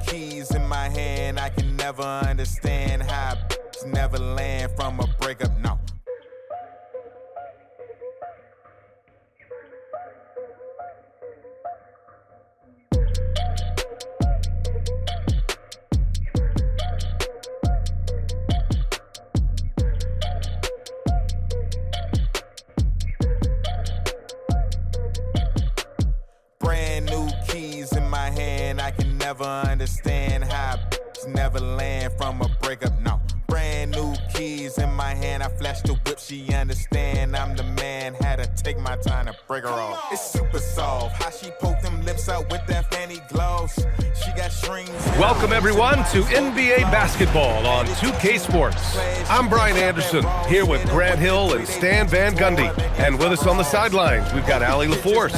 keys in my hand. I can never understand how never land from a breakup, no. Brand new keys in my hand. I can never understand how never land from a breakup, no. Brand new keys in my hand. I flashed the whip, she understand I'm the man. Had to take my time to break her off. It's super soft, how she poked them lips out with that fanny gloves. She got strings. Welcome everyone to NBA basketball on 2K Sports. I'm Brian Anderson, here with Grant Hill and Stan Van Gundy. And with us on the sidelines, we've got Allie LaForce.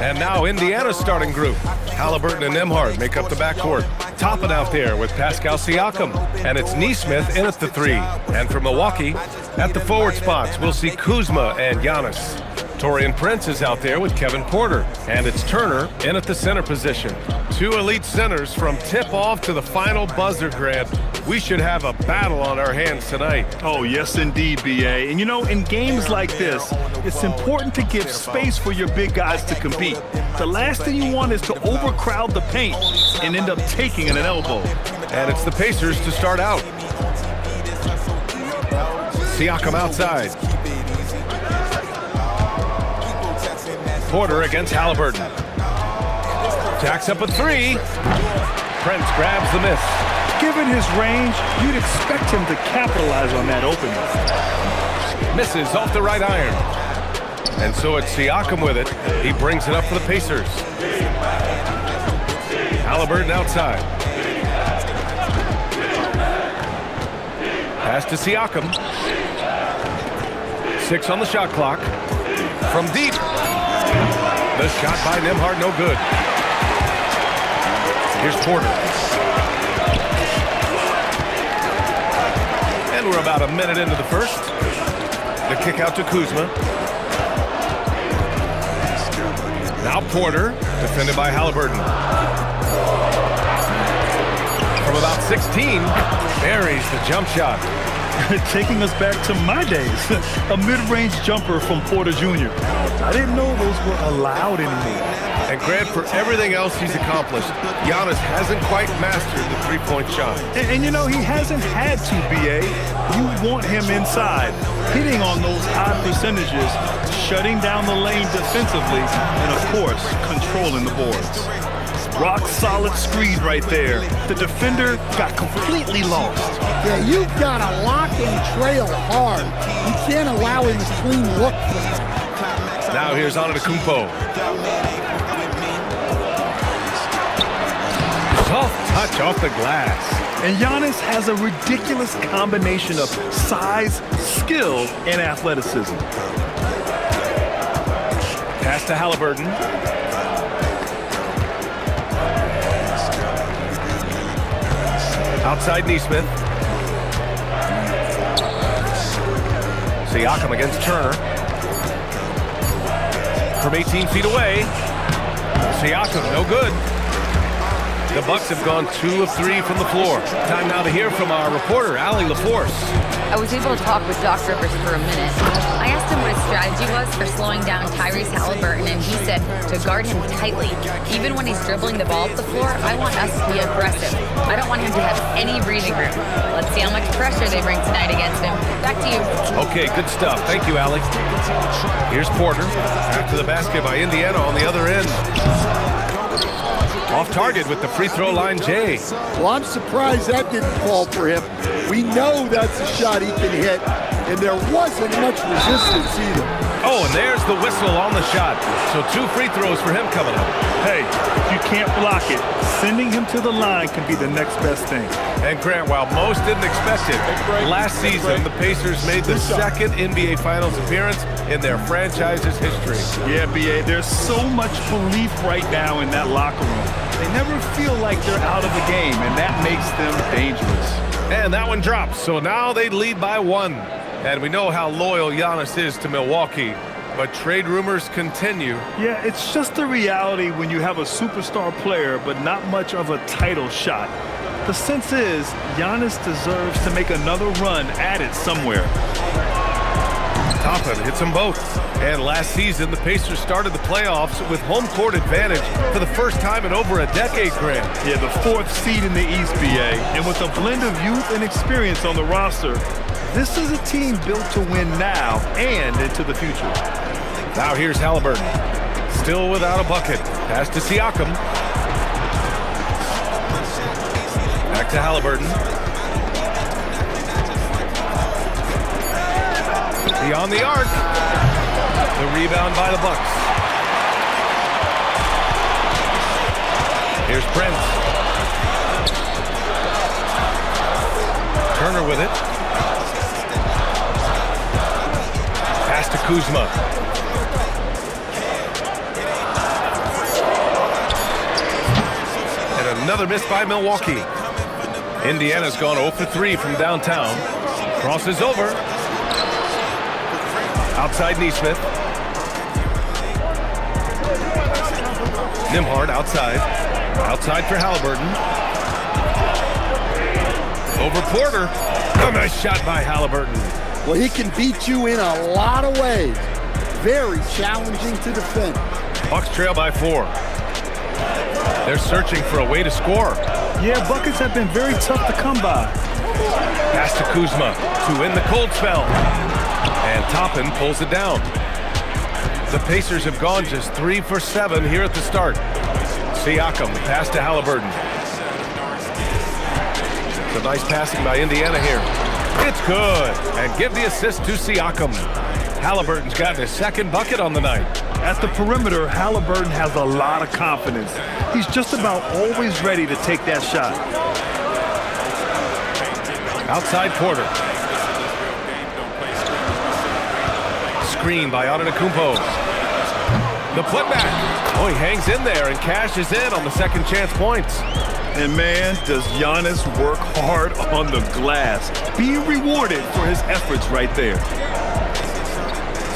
And now Indiana's starting group. Halliburton and Nembhard make up the backcourt. Topping out there with Pascal Siakam. And it's Nesmith in at the 3. And for Milwaukee, at the forward spots, we'll see Kuzma and Giannis. Taurean Prince is out there with Kevin Porter. And it's Turner in at the center position. Two elite centers from tip-off to the final buzzer, Grant. We should have a battle on our hands tonight. Oh, yes, indeed, B.A. And, you know, in games like this, it's important to give space for your big guys to compete. The last thing you want is to overcrowd the paint and end up taking an elbow. And it's the Pacers to start out. Siakam outside. Porter against Halliburton. Jacks up a 3. Prince grabs the miss. Given his range, you'd expect him to capitalize on that opening. Misses off the right iron. And so it's Siakam with it. He brings it up for the Pacers. Halliburton outside. Pass to Siakam. 6 on the shot clock. From deep. The shot by Nembhard, no good. Here's Porter. And we're about a minute into the first. The kick out to Kuzma. Now Porter, defended by Halliburton. From about 16, buries the jump shot. Taking us back to my days. A mid-range jumper from Porter Jr. I didn't know those were allowed anymore. And Grant, for everything else he's accomplished, Giannis hasn't quite mastered the three-point shot. And you know, he hasn't had to, B.A. You want him inside, hitting on those high percentages, shutting down the lane defensively, and of course, controlling the boards. Rock solid screen right there. The defender got completely lost. Yeah, you've got to lock and trail hard. You can't allow him to clean look for him. Now here's Antetokounmpo. Soft touch off the glass. And Giannis has a ridiculous combination of size, skill, and athleticism. Pass to Halliburton. Outside Nesmith. Siakam against Turner. From 18 feet away. Siakam, no good. The Bucks have gone 2 of 3 from the floor. Time now to hear from our reporter, Allie LaForce. I was able to talk with Doc Rivers for a minute. I asked him what his strategy was for slowing down Tyrese Halliburton, and he said to guard him tightly. Even when he's dribbling the ball up the floor, I want us to be aggressive. I don't want him to have any breathing room. Let's see how much pressure they bring tonight against him. Back to you. Okay, good stuff. Thank you, Allie. Here's Porter. After the basket by Indiana on the other end. Off target with the free throw line, Jay. Well, I'm surprised that didn't fall for him. We know that's a shot he can hit, and there wasn't much resistance either. Oh, and there's the whistle on the shot. So 2 free throws for him coming up. Hey, if you can't block it, sending him to the line can be the next best thing. And Grant, while most didn't expect it, last season the Pacers made the second NBA Finals appearance in their franchise's history. Yeah, B.A., there's so much belief right now in that locker room. They never feel like they're out of the game, and that makes them dangerous. And that one drops, so now they lead by 1. And we know how loyal Giannis is to Milwaukee. but trade rumors continue. Yeah, it's just the reality when you have a superstar player, but not much of a title shot. The sense is Giannis deserves to make another run at it somewhere. Toppin hits them both. And last season, the Pacers started the playoffs with home court advantage for the first time in over a decade, Grant. Yeah, the 4th seed in the East, BA. And with a blend of youth and experience on the roster, this is a team built to win now and into the future. Now here's Halliburton. Still without a bucket. Pass to Siakam. Back to Halliburton. Beyond the arc. The rebound by the Bucks. Here's Brent. Turner with it. Pass to Kuzma. And another miss by Milwaukee. Indiana's gone 0 for 3 from downtown. Crosses over. Outside Neesmith. Nembhard outside. Outside for Halliburton. Over Porter. A nice shot by Halliburton. Well, he can beat you in a lot of ways. Very challenging to defend. Bucks trail by 4. They're searching for a way to score. Yeah, buckets have been very tough to come by. Pass to Kuzma to end the cold spell. And Toppin pulls it down. The Pacers have gone just 3 for 7 here at the start. Siakam, pass to Halliburton. It's a nice passing by Indiana here. It's good. And give the assist to Siakam. Halliburton's gotten his 2nd bucket on the night. At the perimeter, Halliburton has a lot of confidence. He's just about always ready to take that shot. Outside Porter. Screen by Antetokounmpo. The putback. Oh, he hangs in there and cashes in on the second chance points. And man, does Giannis work hard on the glass. Being rewarded for his efforts right there.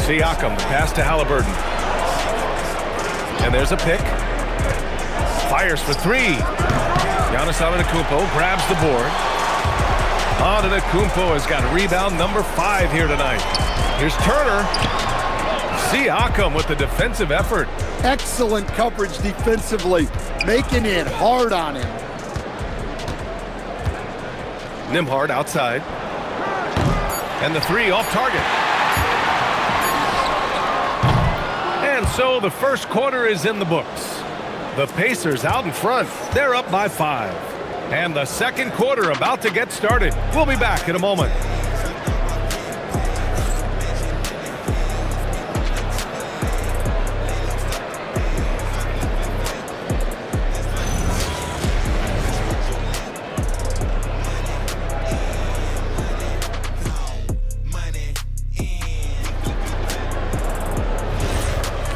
Siakam, pass to Halliburton. And there's a pick. Fires for 3. Giannis Antetokounmpo grabs the board. Antetokounmpo has got rebound number 5 here tonight. Here's Turner. Siakam with the defensive effort. Excellent coverage defensively, making it hard on him. Nembhard outside. And the 3 off target. And so the first quarter is in the books. The Pacers out in front. They're up by 5. And the second quarter about to get started. We'll be back in a moment.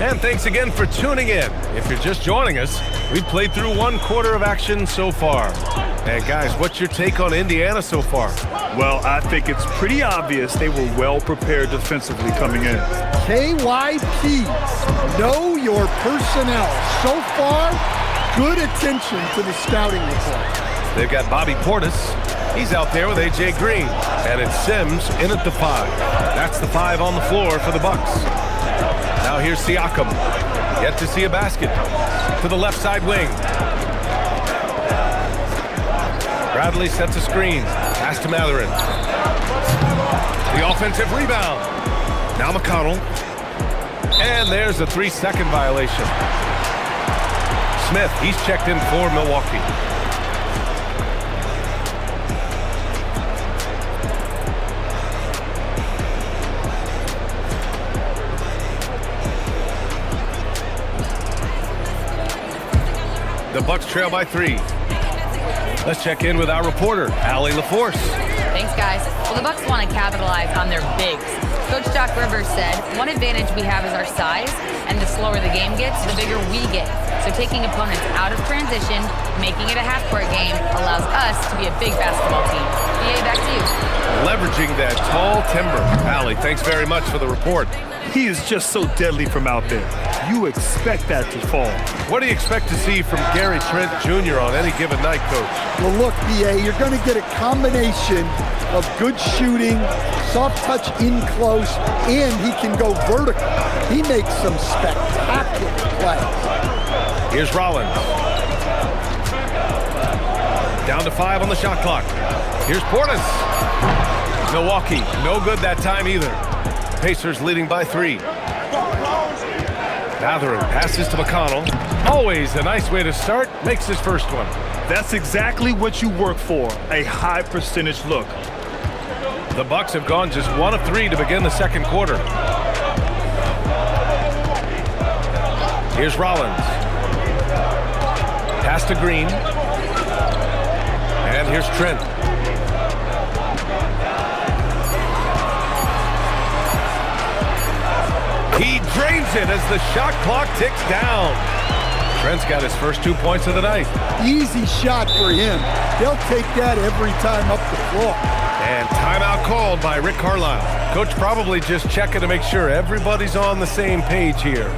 And thanks again for tuning in. If you're just joining us, we've played through 1 quarter of action so far. And guys, what's your take on Indiana so far? Well, I think it's pretty obvious they were well prepared defensively coming in. KYP, know your personnel. So far, good attention to the scouting report. They've got Bobby Portis. He's out there with A.J. Green. And it's Sims in at the 5. That's the 5 on the floor for the Bucks. Now here's Siakam. Yet to see a basket. To the left side wing. Bradley sets a screen. Pass to Mathurin. The offensive rebound. Now McConnell. And there's a 3-second violation. Smith, he's checked in for Milwaukee. The Bucks trail by 3. Let's check in with our reporter, Allie LaForce. Thanks, guys. Well, the Bucks want to capitalize on their bigs. Coach Doc Rivers said, one advantage we have is our size, and the slower the game gets, the bigger we get. So taking opponents out of transition, making it a half-court game, allows us to be a big basketball team. BA, back to you. Leveraging that tall timber. Allie, thanks very much for the report. He is just so deadly from out there. You expect that to fall. What do you expect to see from Gary Trent Jr. on any given night, Coach? Well, look, BA, you're going to get a combination of good shooting, soft touch in close, and he can go vertical. He makes some spectacular plays. Here's Rollins. Down to 5 on the shot clock. Here's Portis. Milwaukee, no good that time either. Pacers leading by 3. Mathurin passes to McConnell. Always a nice way to start. Makes his first one. That's exactly what you work for, a high percentage look. The Bucks have gone just 1 of 3 to begin the second quarter. Here's Rollins. Pass to Green. And here's Trent. He drains it as the shot clock ticks down. Trent's got his first 2 points of the night. Easy shot for him. They'll take that every time up the floor. And timeout called by Rick Carlisle. Coach probably just checking to make sure everybody's on the same page here.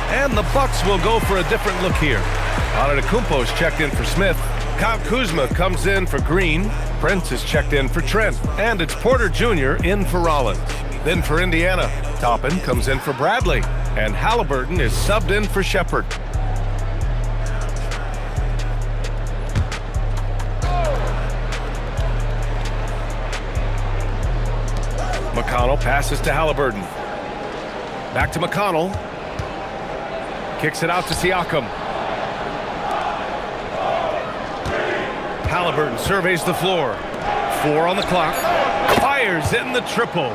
And the Bucks will go for a different look here. Antetokounmpo's checked in for Smith. Kyle Kuzma comes in for Green. Prince is checked in for Trent. And it's Porter Jr. in for Rollins. Then for Indiana, Toppin comes in for Bradley. And Halliburton is subbed in for Shepard. McConnell passes to Halliburton. Back to McConnell. Kicks it out to Siakam. Halliburton surveys the floor. 4 on the clock. Fires in the triple.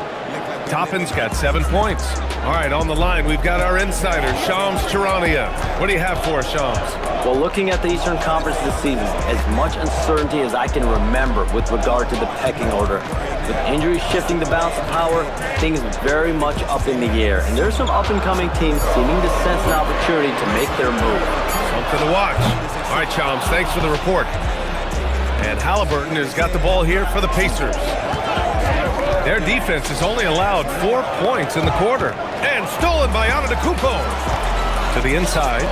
Toppin's got 7 points. All right, on the line, we've got our insider, Shams Charania. What do you have for us, Shams? Well, looking at the Eastern Conference this season, as much uncertainty as I can remember with regard to the pecking order. With injuries shifting the balance of power, things very much up in the air. And there's some up-and-coming teams seeming to sense an opportunity to make their move. Something to watch. All right, Shams, thanks for the report. And Halliburton has got the ball here for the Pacers. Their defense has only allowed 4 points in the quarter. And stolen by Antetokounmpo. To the inside.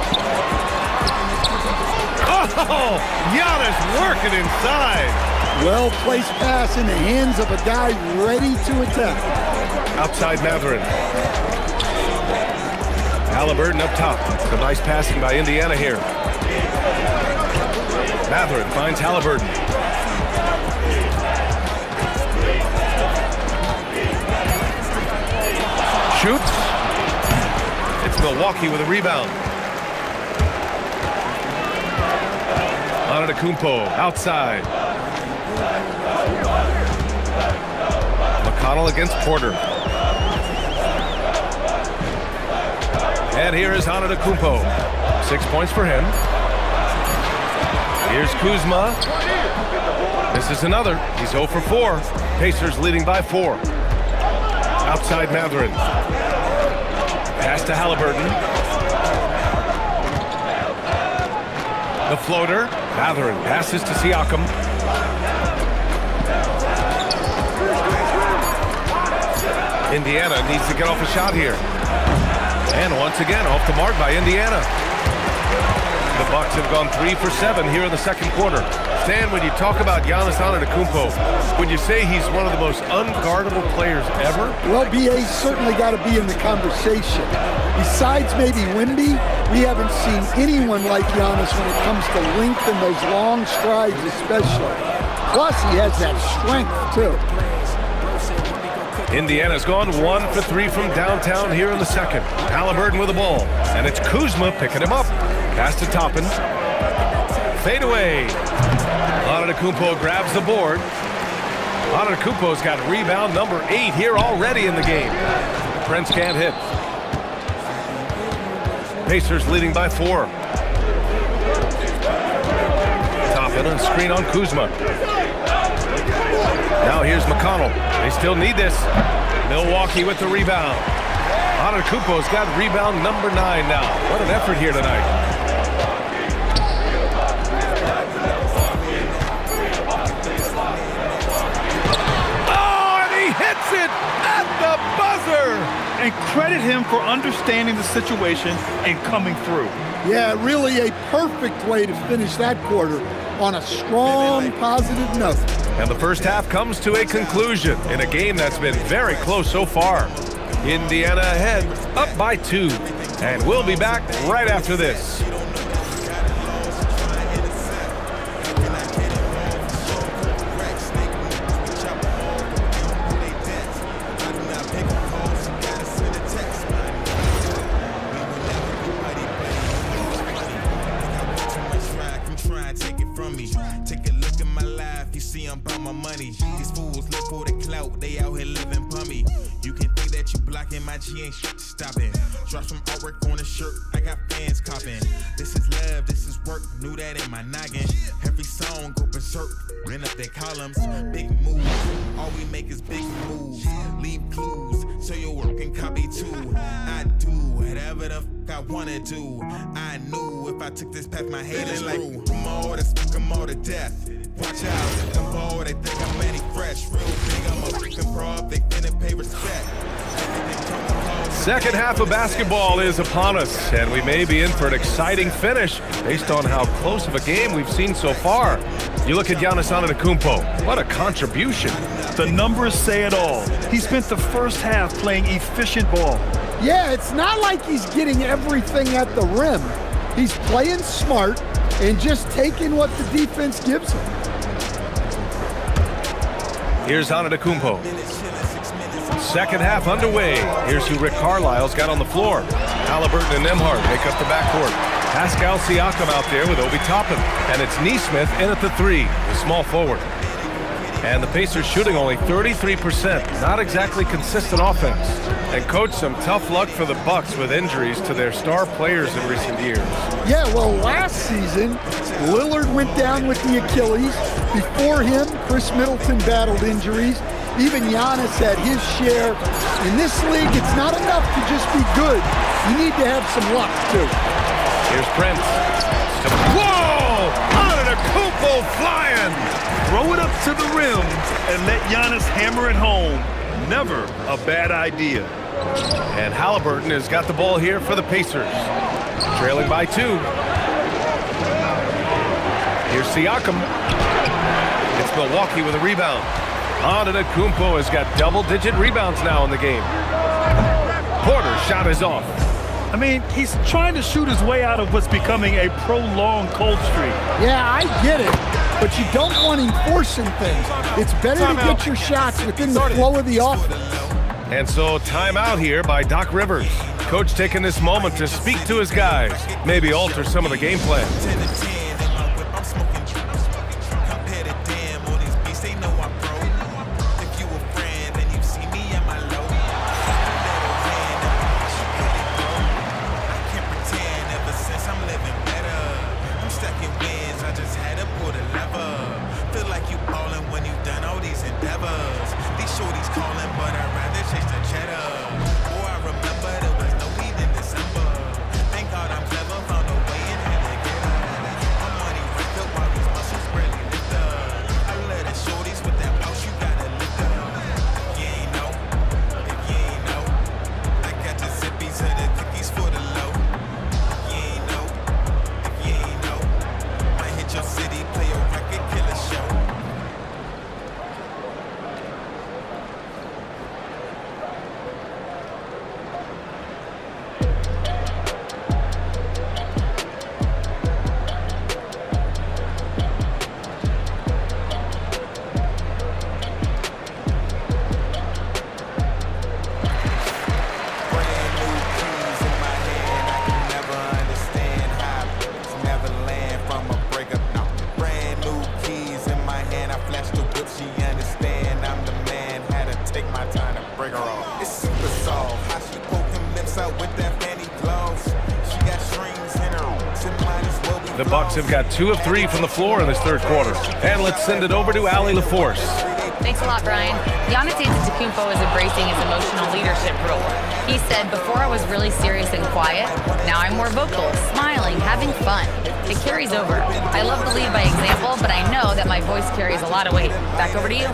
Oh, Giannis working inside. Well-placed pass in the hands of a guy ready to attack. Outside Mathurin. Halliburton up top. Some nice passing by Indiana here. Mathurin finds Halliburton. Shoots. It's Milwaukee with a rebound. Antetokounmpo outside. McConnell against Porter. And here is Antetokounmpo. 6 points for him. Here's Kuzma. This is another. He's 0 for 4. Pacers leading by 4. Outside Mathurin. Pass to Halliburton. The floater. Mathurin passes to Siakam. Indiana needs to get off a shot here. And once again, off the mark by Indiana. The Bucks have gone 3 for 7 here in the second quarter. Stan, when you talk about Giannis Antetokounmpo, would you say he's one of the most unguardable players ever? Well, BA's certainly got to be in the conversation. Besides maybe Wemby, we haven't seen anyone like Giannis when it comes to length and those long strides especially. Plus, he has that strength, too. Indiana's gone 1 for 3 from downtown here in the second. Halliburton with the ball, and it's Kuzma picking him up. Pass to Toppin. Fade away. Antetokounmpo grabs the board. Antetokounmpo's got rebound number 8 here already in the game. Prince can't hit. Pacers leading by 4. Toppin and screen on Kuzma. Now here's McConnell. They still need this. Milwaukee with the rebound. Antetokounmpo's got rebound number 9 now. What an effort here tonight. Hits it at the buzzer! And credit him for understanding the situation and coming through. Yeah, really a perfect way to finish that quarter on a strong, positive note. And the first half comes to a conclusion in a game that's been very close so far. Indiana ahead, up by 2. And we'll be back right after this. She ain't stopping. Drop some artwork on a shirt. I got fans copping. This is love, this is work. Knew that in my noggin. Every song go berserk. Rent up their columns. Big moves. All we make is big moves. Leave clues. So your work can copy too. I do whatever the fuck I wanna do. I knew if I took this path, my haters like them all. That's them all to death. Watch out, if them ball, they think I'm Manny Fresh. Real big, I'm a freaking broad. They finna pay respect. Second half of basketball is upon us, and we may be in for an exciting finish based on how close of a game we've seen so far. You look at Giannis Antetokounmpo, what a contribution. The numbers say it all. He spent the first half playing efficient ball. Yeah, it's not like he's getting everything at the rim. He's playing smart and just taking what the defense gives him. Here's Antetokounmpo. Second half underway. Here's who Rick Carlisle's got on the floor. Halliburton and Nembhard make up the backcourt. Pascal Siakam out there with Obi Toppin. And it's Nesmith in at the 3, the small forward. And the Pacers shooting only 33%. Not exactly consistent offense. And coach, some tough luck for the Bucks with injuries to their star players in recent years. Yeah, well, last season, Lillard went down with the Achilles. Before him, Chris Middleton battled injuries. Even Giannis had his share. In this league, it's not enough to just be good. You need to have some luck, too. Here's Prince. Whoa! Antetokounmpo flying! Throw it up to the rim and let Giannis hammer it home. Never a bad idea. And Halliburton has got the ball here for the Pacers. Trailing by 2. Here's Siakam. It's Milwaukee with a rebound. Antetokounmpo has got double-digit rebounds now in the game. Porter's shot is off. I mean, he's trying to shoot his way out of what's becoming a prolonged cold streak. Yeah, I get it, but you don't want him forcing things. It's better to get your shots within the flow of the offense. And so timeout here by Doc Rivers. Coach taking this moment to speak to his guys, maybe alter some of the game plan. The Bucks have got 2 of 3 from the floor in this third quarter. And let's send it over to Allie LaForce. Thanks a lot, Brian. Giannis Antetokounmpo is embracing his emotional leadership role. He said, before I was really serious and quiet, now I'm more vocal, smiling, having fun. It carries over. I love to lead by example, but I know that my voice carries a lot of weight. Back over to you.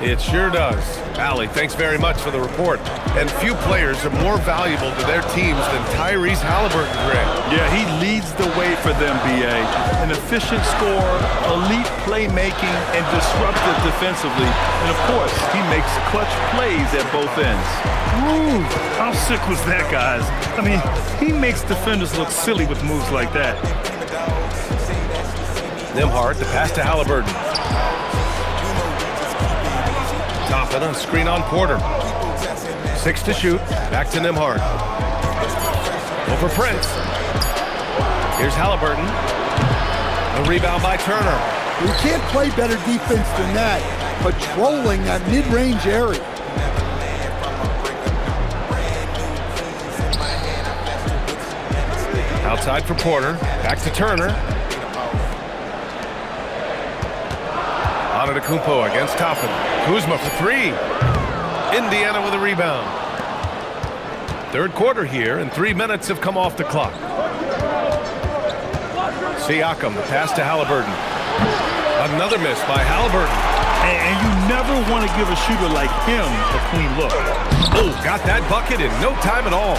It sure does. Allie, thanks very much for the report. And few players are more valuable to their teams than Tyrese Halliburton, Grant. Yeah, he leads the way for them, B.A. An efficient scorer, elite playmaking, and disruptive defensively. And, of course, he makes clutch plays at both ends. Ooh, how sick was that, guys? I mean, he makes defenders look silly with moves like that. Nembhard, the pass to Halliburton. Toppin on screen on Porter. 6 to shoot. Back to Nembhard. Over Prince. Here's Halliburton. The rebound by Turner. You can't play better defense than that, patrolling that mid-range area. Outside for Porter. Back to Turner. Antetokounmpo against Toppin. Kuzma for 3. Indiana with a rebound. Third quarter here, and 3 minutes have come off the clock. Siakam, the pass to Halliburton. Another miss by Halliburton. And you never want to give a shooter like him a clean look. Oh, got that bucket in no time at all.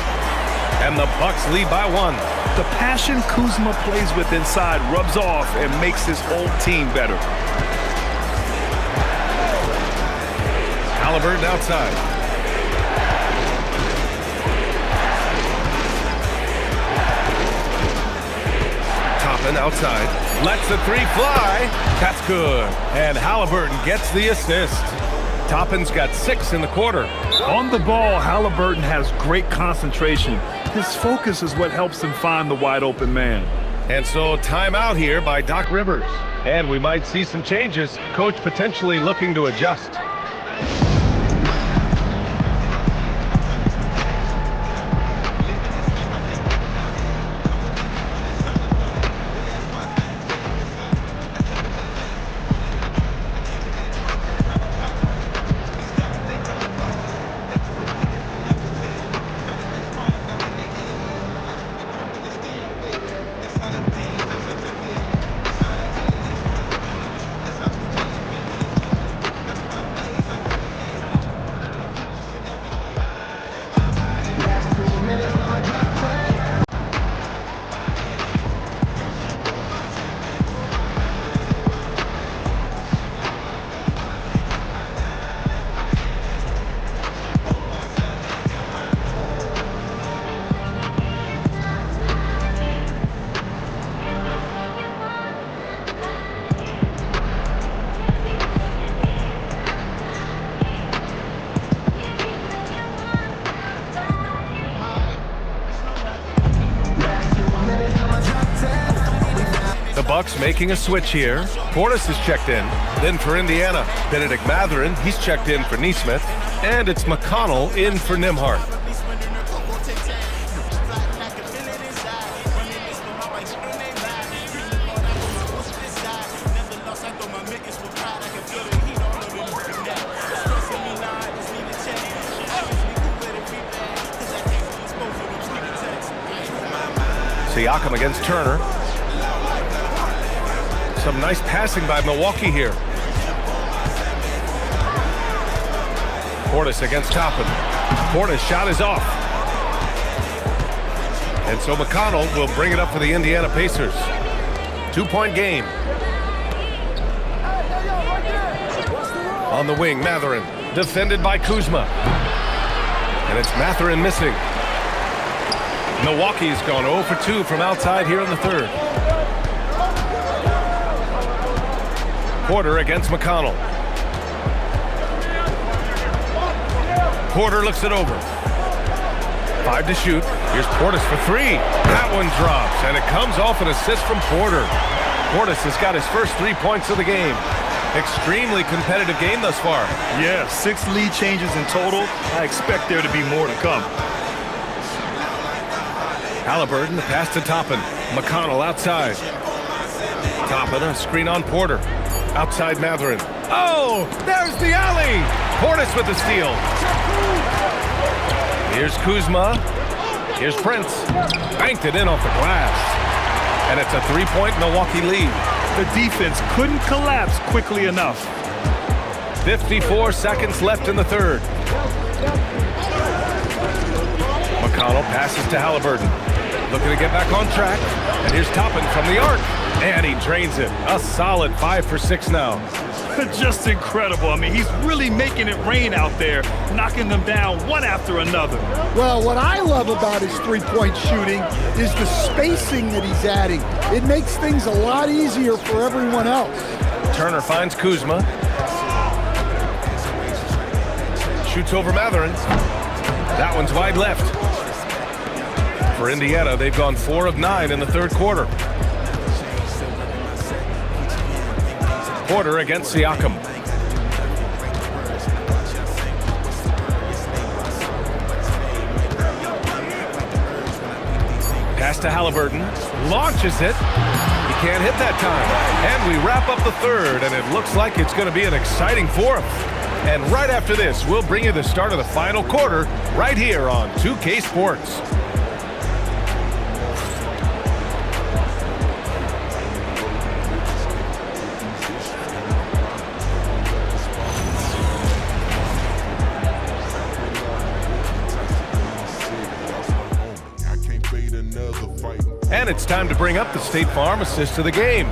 And the Bucks lead by 1. The passion Kuzma plays with inside rubs off and makes his whole team better. Halliburton outside. Toppin outside. Lets the 3 fly. That's good. And Halliburton gets the assist. Toppin's got 6 in the quarter. On the ball, Halliburton has great concentration. His focus is what helps him find the wide open man. And so timeout here by Doc Rivers. And we might see some changes. Coach potentially looking to adjust. Bucks making a switch here. Portis is checked in. Then for Indiana, Benedict Mathurin, he's checked in for Nesmith. And it's McConnell in for Nembhard. Siakam against Turner. Some nice passing by Milwaukee here. Portis against Toppin. Portis' shot is off. And so McConnell will bring it up for the Indiana Pacers. 2-point game. On the wing, Mathurin. Defended by Kuzma. And it's Mathurin missing. Milwaukee's gone 0 for 2 from outside here in the third. Porter against McConnell. Porter looks it over. 5 to shoot. Here's Portis for 3. That one drops, and it comes off an assist from Porter. Portis has got his first 3 points of the game. Extremely competitive game thus far. Yeah, 6 lead changes in total. I expect there to be more to come. Halliburton, the pass to Toppin. McConnell outside. Top of the screen on Porter. Outside Mathurin. Oh, there's the alley. Portis with the steal. Here's Kuzma. Here's Prince. Banked it in off the glass. And it's a 3-point Milwaukee lead. The defense couldn't collapse quickly enough. 54 seconds left in the third. McConnell passes to Halliburton. Looking to get back on track. And here's Toppin from the arc. And he drains it. A solid 5 for 6 now. Just incredible. I mean, he's really making it rain out there, knocking them down one after another. Well, what I love about his three-point shooting is the spacing that he's adding. It makes things a lot easier for everyone else. Turner finds Kuzma. Shoots over Mathurin. That one's wide left. For Indiana, they've gone 4 of 9 in the third quarter. Porter against Siakam. Pass to Halliburton. Launches it. He can't hit that time. And we wrap up the third, and it looks like it's going to be an exciting fourth. And right after this, we'll bring you the start of the final quarter right here on 2K Sports. And it's time to bring up the State Farm assist of the game.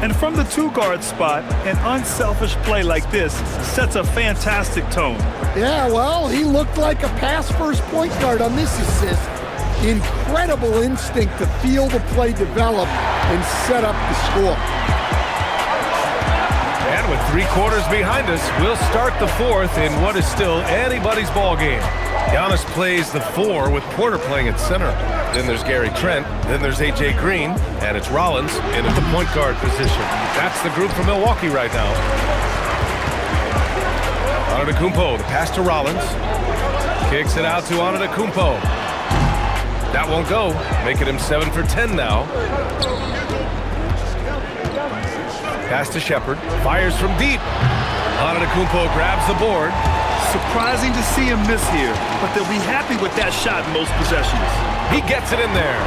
And from the two-guard spot, an unselfish play like this sets a fantastic tone. Yeah, well, he looked like a pass-first point guard on this assist. Incredible instinct to feel the play develop and set up the score. And with 3 quarters behind us, we'll start the fourth in what is still anybody's ball game. Giannis plays the 4 with Porter playing at center. Then there's Gary Trent. Then there's A.J. Green. And it's Rollins in at the point guard position. That's the group for Milwaukee right now. Antetokounmpo, the pass to Rollins. Kicks it out to Antetokounmpo. That won't go. Making him 7 for 10 now. Pass to Shepherd. Fires from deep. Antetokounmpo grabs the board. Surprising to see him miss here, but they'll be happy with that shot most possessions. He gets it in there.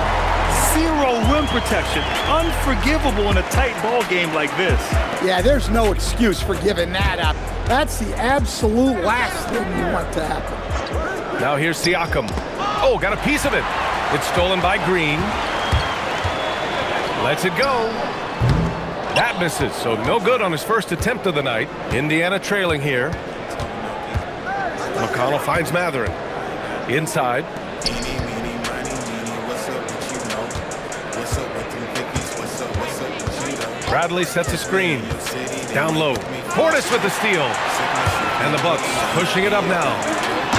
0 rim protection. Unforgivable in a tight ball game like this. Yeah, there's no excuse for giving that up. That's the absolute last thing you want to happen. Now here's Siakam. Oh, got a piece of it. It's stolen by Green. Lets it go. That misses, so no good on his first attempt of the night. Indiana trailing here. McConnell finds Mathurin. Inside. Bradley sets a screen. Down low. Portis with the steal. And the Bucks pushing it up now.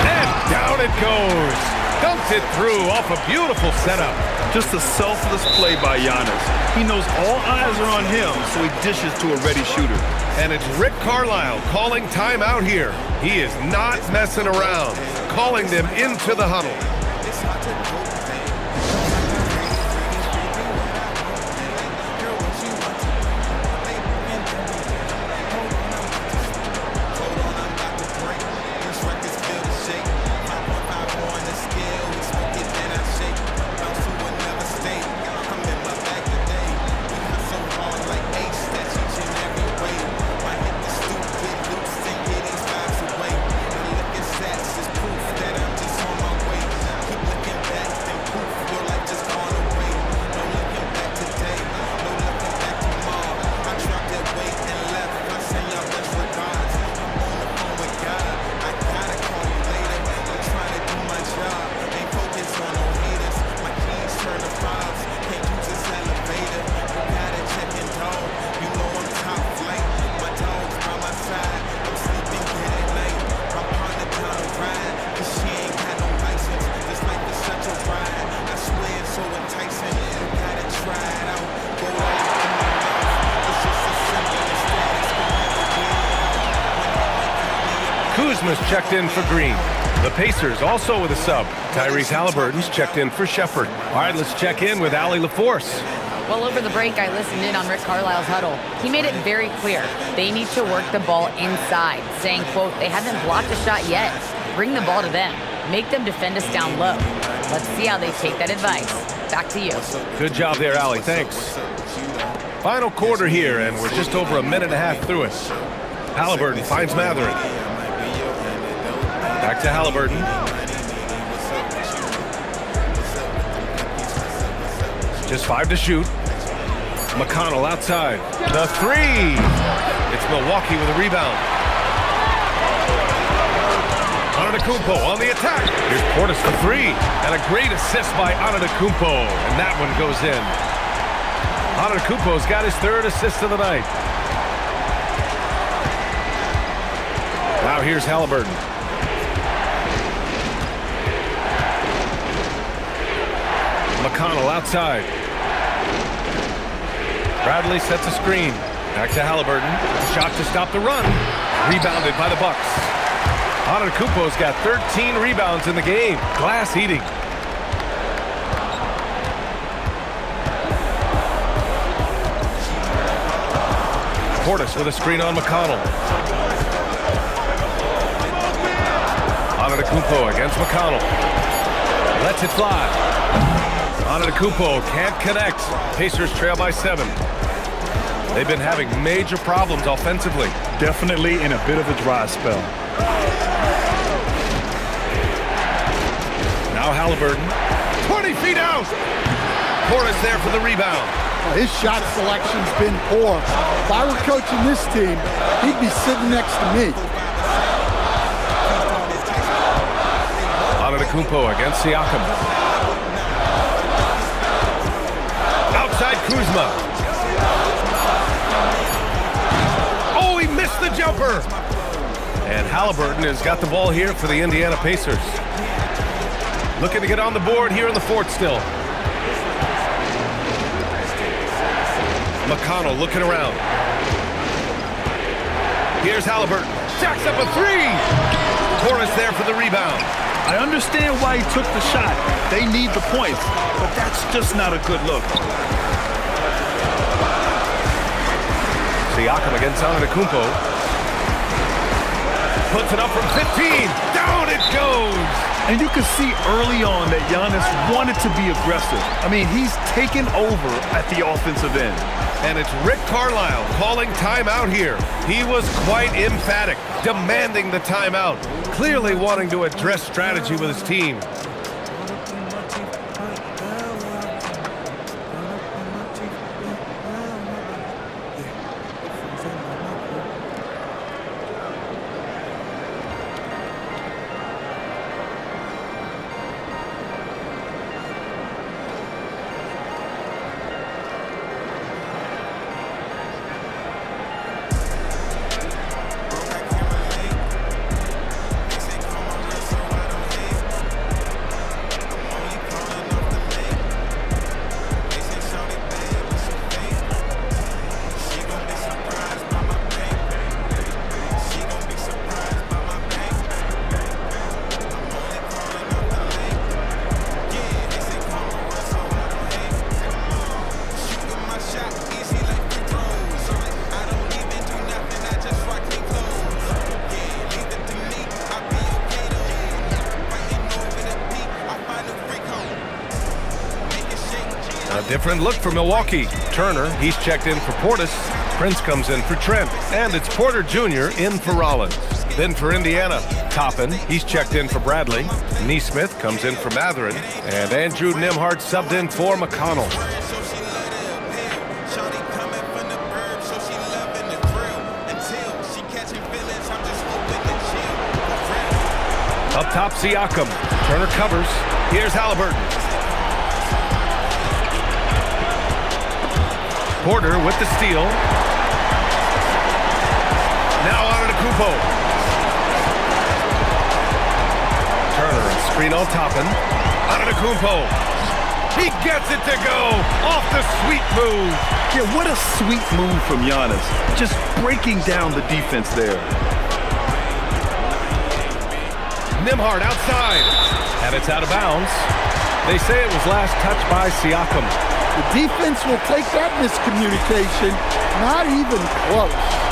And down it goes. Dunked it through off a beautiful setup. Just a selfless play by Giannis. He knows all eyes are on him, so he dishes to a ready shooter. And it's Rick Carlisle calling timeout here. He is not messing around, calling them into the huddle. Kuzma's checked in for Green. The Pacers also with a sub. Tyrese Halliburton's checked in for Shepherd. All right, let's check in with Allie LaForce. Well, over the break, I listened in on Rick Carlisle's huddle. He made it very clear they need to work the ball inside, saying, quote, they haven't blocked a shot yet. Bring the ball to them. Make them defend us down low. Let's see how they take that advice. Back to you. Good job there, Allie. Thanks. Final quarter here, and we're just over a minute and a half through it. Halliburton finds Mathurin. Back to Halliburton. Just 5 to shoot. McConnell outside. The 3. It's Milwaukee with a rebound. Antetokounmpo on the attack. Here's Portis for 3. And a great assist by Antetokounmpo. And that one goes in. Antetokounmpo's got his 3rd assist of the night. Now here's Halliburton. McConnell outside. Bradley sets a screen. Back to Halliburton. Shot to stop the run. Rebounded by the Bucks. Antetokounmpo's got 13 rebounds in the game. Glass eating. Portis with a screen on McConnell. Antetokounmpo against McConnell. Lets it fly. Antetokounmpo can't connect. Pacers trail by 7. They've been having major problems offensively. Definitely in a bit of a dry spell. Now Halliburton. 20 feet out. Portis there for the rebound. His shot selection's been poor. If I were coaching this team, he'd be sitting next to me. Antetokounmpo against Siakam. Outside Kuzma. Oh, he missed the jumper. And Halliburton has got the ball here for the Indiana Pacers. Looking to get on the board here in the 4th still. McConnell looking around. Here's Halliburton. Jacks up a 3. Portis there for the rebound. I understand why he took the shot. They need the points, but that's just not a good look. Siakam against Antetokounmpo. Puts it up from 15. Down it goes. And you can see early on that Giannis wanted to be aggressive. I mean, he's taken over at the offensive end. And it's Rick Carlisle calling timeout here. He was quite emphatic, demanding the timeout, clearly wanting to address strategy with his team. Different look for Milwaukee. Turner, he's checked in for Portis. Prince comes in for Trent. And it's Porter Jr. in for Rollins. Then for Indiana, Toppin, he's checked in for Bradley. Neesmith comes in for Mathurin. And Andrew Nembhard subbed in for McConnell. Up top, Siakam. Turner covers. Here's Halliburton. Porter with the steal. Now Antetokounmpo. Turner and screen on Toppin. Antetokounmpo. He gets it to go off the sweet move. Yeah, what a sweet move from Giannis. Just breaking down the defense there. Nembhard outside. And it's out of bounds. They say it was last touched by Siakam. The defense will take that miscommunication. Not even close.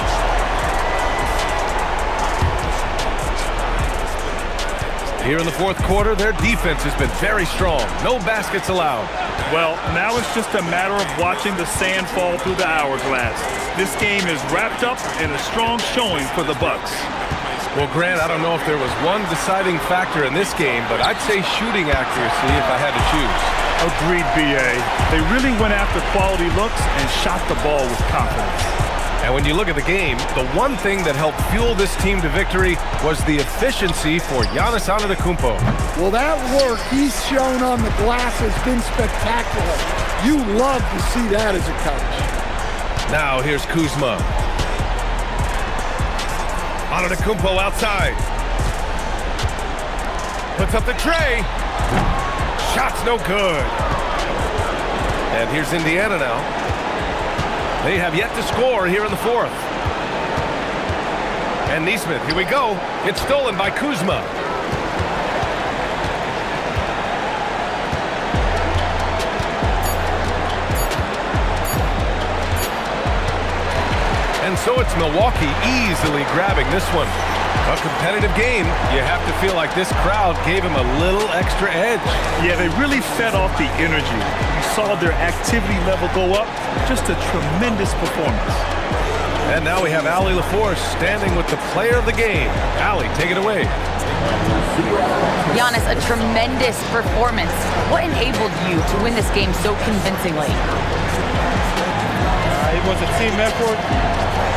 Here in the fourth quarter, their defense has been very strong. No baskets allowed. Well, now it's just a matter of watching the sand fall through the hourglass. This game is wrapped up in a strong showing for the Bucks. Well, Grant, I don't know if there was one deciding factor in this game, but I'd say shooting accuracy if I had to choose. Agreed, B.A. They really went after quality looks and shot the ball with confidence. And when you look at the game, the one thing that helped fuel this team to victory was the efficiency for Giannis Antetokounmpo. Well, that work he's shown on the glass has been spectacular. You love to see that as a coach. Now here's Kuzma. Antetokounmpo outside. Puts up the tray. Shot's no good. And here's Indiana now. They have yet to score here in the fourth. And Nesmith, here we go. It's stolen by Kuzma. And so it's Milwaukee easily grabbing this one. A competitive game. You have to feel like this crowd gave him a little extra edge. Yeah, they really fed off the energy. You saw their activity level go up. Just a tremendous performance. And now we have Ali LaForce standing with the player of the game. Ali, take it away. Giannis, a tremendous performance. What enabled you to win this game so convincingly? It was a team effort.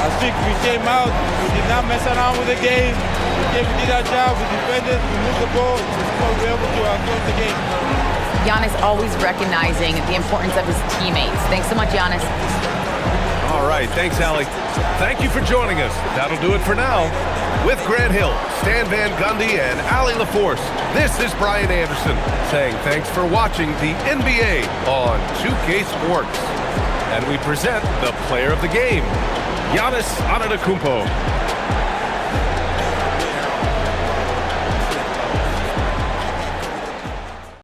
I think we came out, we did not mess around with the game. We did our job, we defended, we moved the ball, so we were able to close the game. Giannis always recognizing the importance of his teammates. Thanks so much, Giannis. All right, thanks, Ali. Thank you for joining us. That'll do it for now. With Grant Hill, Stan Van Gundy, and Ali LaForce, this is Brian Anderson saying thanks for watching the NBA on 2K Sports. And we present the player of the game, Giannis Antetokounmpo.